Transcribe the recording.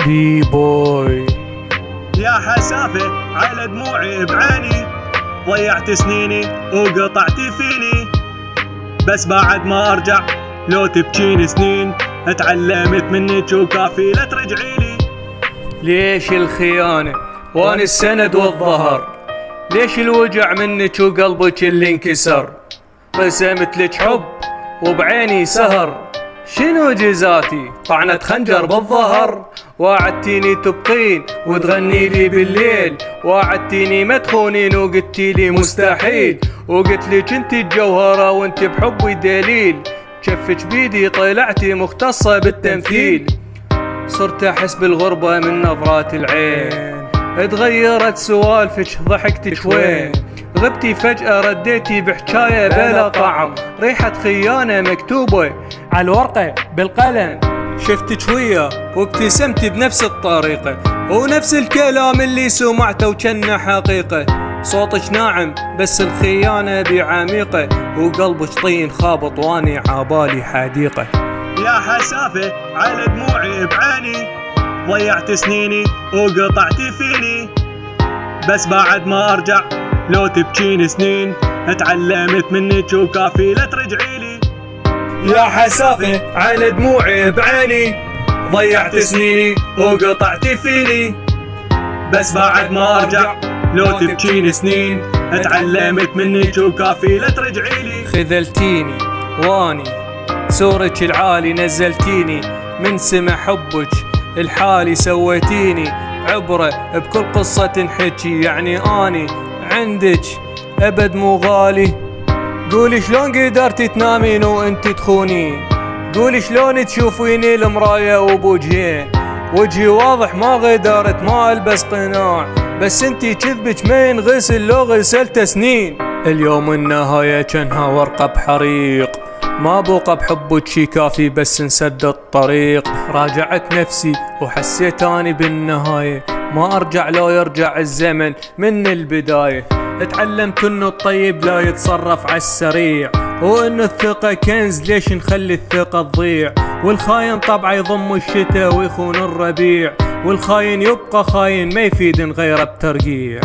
بي بوي. يا حسافة على دموعي بعيني، ضيعت سنيني وقطعت فيني، بس بعد ما ارجع لو تبكين سنين، اتعلمت منك وكافي لا ترجعيلي. ليش الخيانة وانا السند والظهر؟ ليش الوجع منك وقلبك اللي انكسر؟ رسمت لك حب وبعيني سهر، شنو جزاتي؟ طعنة خنجر بالظهر. وعدتيني تبقين وتغني لي بالليل، وعدتيني ما تخونين وقلتي لي مستحيل، وقلت لك انت الجوهرة وانت بحبي دليل، شفك بيدي طلعتي مختصة بالتمثيل. صرت احس بالغربة من نظرات العين، اتغيرت سوالفك ضحكتك وين؟ غبتي فجأة رديتي بحكاية بلا طعم، ريحة خيانة مكتوبة على الورقة بالقلم. شفتك وياه وابتسمتي بنفس الطريقة، ونفس الكلام اللي سمعته وكنه حقيقة. صوتك ناعم بس الخيانة بعميقة، وقلبك طين خابط واني عبالي حديقة. يا حسافة على دموعي بعيني، ضيعت سنيني وقطعت فيني، بس بعد ما ارجع لو تبكين سنين، اتعلمت منك وكافي لا ترجعيلي. يا حسافة على دموعي بعيني، ضيعت سنيني وقطعت فيني، بس بعد ما ارجع لو تبكين سنين، اتعلمت منك وكافي لا ترجعيلي. خذلتيني واني سورك العالي نزلتيني، من سمع حبك الحالي سويتيني عبرة بكل قصة تنحكي، يعني اني عندك ابد مو غالي. قولي شلون قدرتي تنامين وانت تخونين؟ قولي شلون تشوفيني المراية وبوجهين؟ وجهي واضح ما غدرت ما البس قناع، بس انتي كذبك ما ينغسل لو غسلته سنين. اليوم النهاية كانها ورقة بحريق، ما بقى بحبك شي كافي بس نسد الطريق. راجعت نفسي وحسيت اني بالنهاية ما ارجع لو يرجع الزمن من البداية. اتعلمت انه الطيب لا يتصرف عالسريع، وانه الثقة كنز ليش نخلي الثقة تضيع. والخاين طبعا يضم الشتاء ويخون الربيع، والخاين يبقى خاين ما يفيد غيره بترقيع.